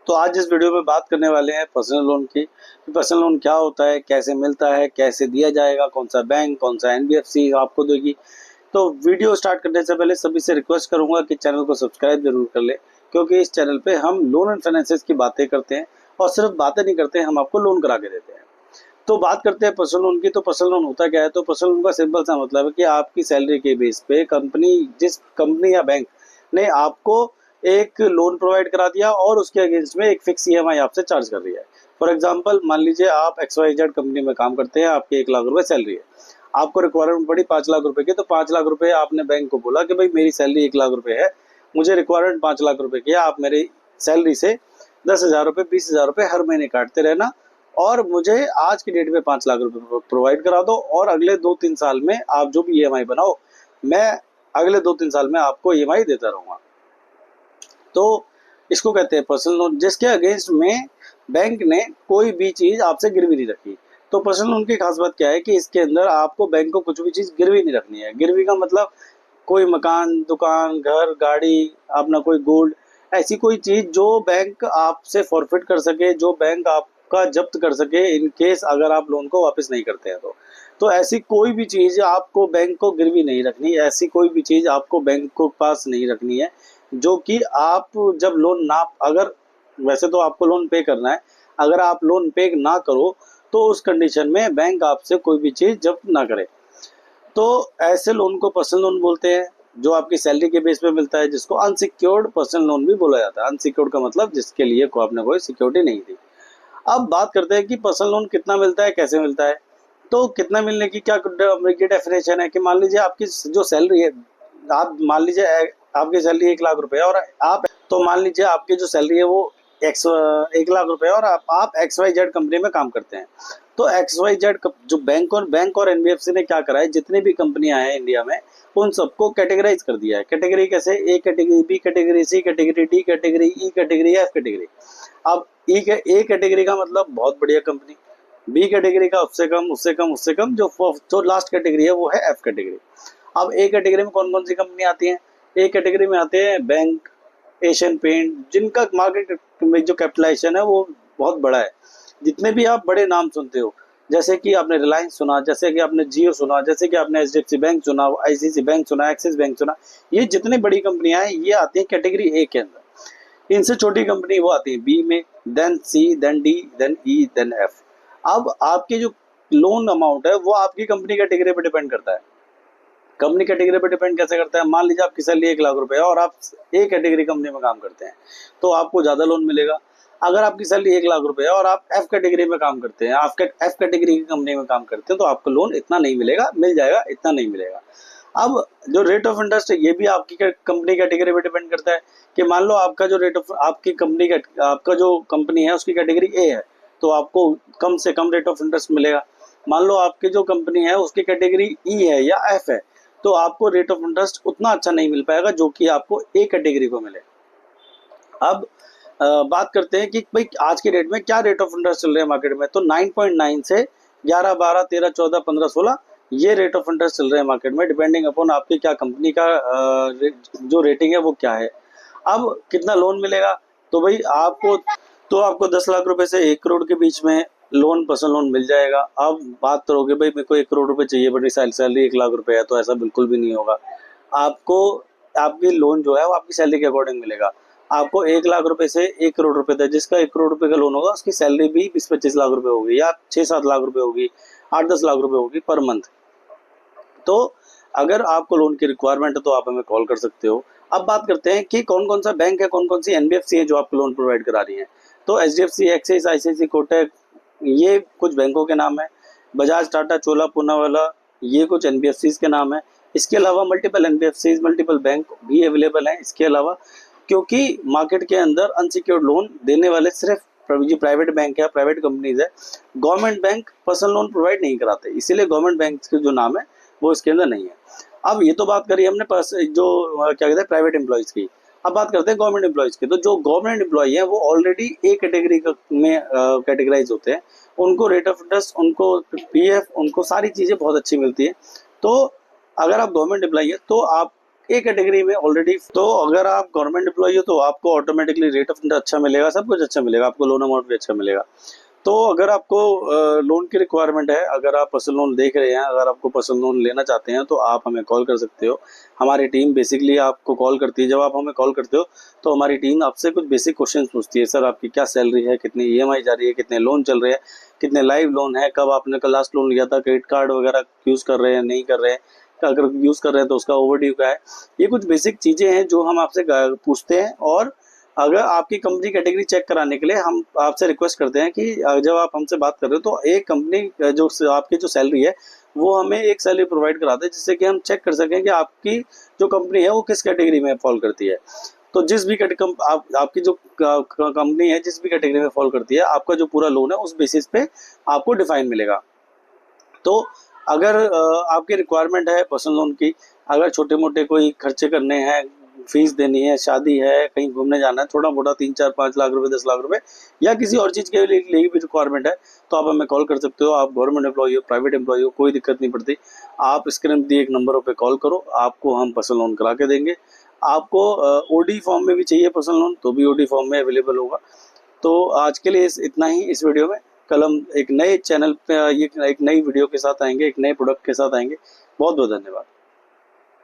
तो आज इस वीडियो में बात करने वाले हैं पर्सनल लोन की कि पर्सनल लोन क्या होता है, कैसे मिलता है, कैसे दिया जाएगा, कौन सा बैंक, कौन सा एनबीएफसी आपको देगी। तो वीडियो स्टार्ट करने से पहले सभी से रिक्वेस्ट करूंगा कि चैनल को सब्सक्राइब जरूर कर ले, क्योंकि इस चैनल पे हम लोन एंड फाइनेंसेस की बातें करते हैं और सिर्फ बातें नहीं करते हैं, हम आपको लोन करा के देते हैं। तो बात करते हैं पर्सनल लोन की। तो पर्सनल लोन होता क्या है? तो पर्सनल लोन का सिंपल सा मतलब है कि आपकी सैलरी के बेस पे जिस कंपनी या बैंक ने आपको एक लोन प्रोवाइड करा दिया और उसके अगेंस्ट में एक फिक्स ईएमआई आपसे चार्ज कर रही है। फॉर एग्जांपल मान लीजिए आप XYZ कंपनी में काम करते हैं, आपकी 1 लाख रुपए सैलरी है, आपको रिक्वायरमेंट पड़ी 5 लाख रुपए की। तो 5 लाख रुपए आपने बैंक को बोला कि भाई मेरी सैलरी 1 लाख रुपए है, मुझे रिक्वायरमेंट 5 लाख रुपए की है, आप मेरी सैलरी से 10,000 रुपए 20,000 रुपए हर महीने काटते रहना और मुझे आज की डेट में 5 लाख रुपए प्रोवाइड करा दो और अगले 2-3 साल में आप जो भी ईएमआई बनाओ, मैं अगले 2-3 साल में आपको ईएमआई देता रहूंगा। तो इसको कहते हैं पर्सनल लोन, जिसके अगेंस्ट में बैंक ने कोई भी चीज आपसे गिरवी नहीं रखी। तो पर्सनल लोन की खास बात क्या है कि इसके अंदर आपको बैंक को कुछ भी चीज गिरवी नहीं रखनी है। गिरवी का मतलब कोई मकान, दुकान, घर, गाड़ी, अपना कोई गोल्ड, ऐसी कोई चीज जो बैंक आपसे फॉरफिट कर सके, जो बैंक आपका जब्त कर सके इन केस अगर आप लोन को वापस नहीं करते हैं। तो ऐसी कोई भी चीज आपको बैंक को गिरवी नहीं रखनी, ऐसी कोई भी चीज आपको बैंक को पास नहीं रखनी है जो कि आप जब लोन ना, अगर वैसे तो आपको लोन पे करना है, अगर आप लोन पे ना करो तो उस कंडीशन में बैंक आपसे कोई भी चीज जब्त ना करे। तो ऐसे लोन को पर्सनल लोन बोलते हैं, जो आपकी सैलरी के बेस पे मिलता है, जिसको अनसिक्योर्ड पर्सनल लोन भी बोला जाता है। अनसिक्योर्ड का मतलब जिसके लिए आपने कोई सिक्योरिटी नहीं दी। अब बात करते हैं कि पर्सनल लोन कितना मिलता है, कैसे मिलता है। तो कितना मिलने की क्या डेफिनेशन है कि मान लीजिए आपकी जो सैलरी है, आप मान लीजिए आपकी सैलरी 1 लाख रुपए है और आप, तो मान लीजिए आपकी जो सैलरी है वो 1 लाख रुपए है और आप XYZ कंपनी में काम करते हैं। तो XYZ जो बैंक और एनबीएफसी ने क्या करा है, जितनी भी कंपनियां हैं इंडिया में उन सबको कैटेगराइज कर दिया है। कैटेगरी कैसे? A category, B category, C category, D category, E category, F category. अब ए कैटेगरी का मतलब बहुत बढ़िया कंपनी, बी कैटेगरी का उससे कम, उससे कम, उससे कम, जो लास्ट कैटेगरी है वो है एफ कैटेगरी। अब ए कैटेगरी में कौन कौन सी कंपनी आती हैं? ए कैटेगरी में आते हैं बैंक, एशियन पेंट, जिनका मार्केट में जो कैपिटलाइजेशन है वो बहुत बड़ा है। जितने भी आप बड़े नाम सुनते हो, जैसे कि आपने रिलायंस सुना, जैसे कि आपने जियो सुना, जैसे कि आपने एचडीएफसी बैंक सुना, आईसीआईसी बैंक सुना, एक्सिस बैंक सुना, ये जितनी बड़ी कंपनियां हैं ये आती है कैटेगरी ए के अंदर। इनसे छोटी कंपनी वो आती है बी में, देन सी, देन डी, देन ई, देन एफ। अब आपकी जो लोन अमाउंट है वो आपकी कंपनी कैटेगरी पर डिपेंड करता है। कंपनी कैटेगरी पर डिपेंड कैसे करता है? मान लीजिए आपकी सैलरी 1 लाख रुपए है और आप ए कैटेगरी कंपनी में काम करते हैं तो आपको ज्यादा लोन मिलेगा। अगर आपकी सैलरी 1 लाख रुपए है और आप एफ कैटेगरी में काम करते हैं, आप एफ कैटेगरी की कंपनी में काम करते हैं, तो आपको लोन इतना नहीं मिलेगा, मिल जाएगा इतना नहीं मिलेगा। अब जो रेट ऑफ इंटरेस्ट है ये भी आपकी कंपनी कैटेगरी पे डिपेंड करता है कि मान लो आपका जो रेट ऑफ, आपकी कंपनी का, आपका जो कंपनी है उसकी कैटेगरी ए है तो आपको कम से कम रेट ऑफ इंटरेस्ट मिलेगा। मान लो आपकी जो कंपनी है उसकी कैटेगरी ई है या एफ है तो आपको रेट ऑफ इंटरेस्ट उतना अच्छा नहीं मिल पाएगा जो कि आपको ए कैटेगरी को मिले। अब बात करते हैं कि भाई आज के डेट में क्या रेट ऑफ इंटरेस्ट चल रहे हैं मार्केट में। तो 9.9 से 11, 12, 13, 14, 15, 16 ये रेट ऑफ इंटरेस्ट चल रहे हैं मार्केट में, डिपेंडिंग अपॉन आपकी क्या कंपनी का जो रेटिंग है वो क्या है। अब कितना लोन मिलेगा? तो भाई आपको 10 लाख रुपए से 1 करोड़ के बीच में लोन, पर्सनल लोन मिल जाएगा। अब बात करोगे भाई मेरे को 1 करोड़ रुपए चाहिए बट सैलरी 1 लाख रुपए है, तो ऐसा बिल्कुल भी नहीं होगा। आपको आपकी लोन जो है वो आपकी सैलरी के अकॉर्डिंग मिलेगा। आपको 1 लाख रुपए से 1 करोड़ रुपए तक, जिसका 1 करोड़ रुपए का लोन होगा उसकी सैलरी भी 20-25 लाख रुपए होगी या 6-7 लाख रुपए होगी, 8-10 लाख रुपए होगी पर मंथ। तो अगर आपको लोन की रिक्वायरमेंट है तो आप हमें कॉल कर सकते हो। अब बात करते हैं कि कौन कौन सा बैंक है, कौन कौन सी एनबीएफसी है जो आपको लोन प्रोवाइड करा रही है। तो एचडीएफसी, एक्सिस, आईसीआईसी, कोटक, ये कुछ बैंकों के नाम है। बजाज, टाटा, चोला, पूनावाला, ये कुछ एनबीएफसी के नाम है। इसके अलावा मल्टीपल एनबीएफसी, मल्टीपल बैंक भी अवेलेबल हैं इसके अलावा, क्योंकि मार्केट के अंदर अनसिक्योर्ड लोन देने वाले सिर्फ जो प्राइवेट बैंक है, प्राइवेट कंपनीज है। Government bank personal loan provide नहीं कराते, इसीलिए गवर्नमेंट बैंक के जो नाम है वो इसके अंदर नहीं है। अब ये तो बात करी हमने जो क्या कहते हैं प्राइवेट एम्प्लॉयज की। अब बात करते हैं गवर्नमेंट एम्प्लॉयज की। तो जो गवर्नमेंट एम्प्लॉय है वो ऑलरेडी ए कैटेगरी में कैटेगराइज होते हैं, उनको रेट ऑफ इंटरेस्ट, उनको पीएफ, उनको सारी चीजें बहुत अच्छी मिलती है। तो अगर आप गवर्नमेंट एम्प्लॉय है तो आप ए कैटेगरी में ऑलरेडी। तो अगर आप गवर्नमेंट एम्प्लॉई हो तो आपको ऑटोमेटिकली रेट ऑफ इंटरेस्ट अच्छा मिलेगा, सब कुछ अच्छा मिलेगा, आपको लोन अमाउंट भी अच्छा मिलेगा। तो अगर आपको लोन की रिक्वायरमेंट है, अगर आप पर्सनल लोन देख रहे हैं, अगर आपको पर्सनल लोन लेना चाहते हैं तो आप हमें कॉल कर सकते हो। हमारी टीम बेसिकली आपको कॉल करती है। जब आप हमें कॉल करते हो तो हमारी टीम आपसे कुछ बेसिक क्वेश्चन पूछती है। सर आपकी क्या सैलरी है, कितनी ईएमआई जा रही है, कितने लोन चल रहे हैं, कितने लाइव लोन है, कब आपने का लास्ट लोन लिया था, क्रेडिट कार्ड वगैरह यूज़ कर रहे हैं नहीं कर रहे हैं, अगर यूज़ कर रहे हैं तो उसका ओवरड्यू क्या है। ये कुछ बेसिक चीज़ें हैं जो हम आपसे पूछते हैं। और अगर आपकी कंपनी कैटेगरी चेक कराने के लिए हम आपसे रिक्वेस्ट करते हैं कि जब आप हमसे बात कर रहे हो तो एक कंपनी जो आपकी जो सैलरी है वो हमें एक सैलरी प्रोवाइड कराते हैं, जिससे कि हम चेक कर सकें कि आपकी जो कंपनी है वो किस कैटेगरी में फॉल करती है। तो जिस भी आपकी जो कंपनी है जिस भी कैटेगरी में फॉल करती है, आपका जो पूरा लोन है उस बेसिस पे आपको डिफाइन मिलेगा। तो अगर आपकी रिक्वायरमेंट है पर्सनल लोन की, अगर छोटे मोटे कोई खर्चे करने हैं, फीस देनी है, शादी है, कहीं घूमने जाना है, थोड़ा मोटा 3 4 5 लाख रुपए 10 लाख रुपए या किसी और चीज़ के लिए भी रिक्वायरमेंट है, तो आप हमें कॉल कर सकते हो। आप गवर्नमेंट एम्प्लॉई हो, प्राइवेट एम्प्लॉई हो, कोई दिक्कत नहीं पड़ती। आप स्क्रीन दिए एक नंबरों पे कॉल करो, आपको हम पर्सनल लोन करा के देंगे। आपको ओडी फॉर्म में भी चाहिए पर्सनल लोन तो भी ओडी फॉर्म में अवेलेबल होगा। तो आज के लिए इतना ही इस वीडियो में। कल हम एक नए चैनल पे एक नई वीडियो के साथ आएंगे, एक नए प्रोडक्ट के साथ आएंगे। बहुत बहुत धन्यवाद।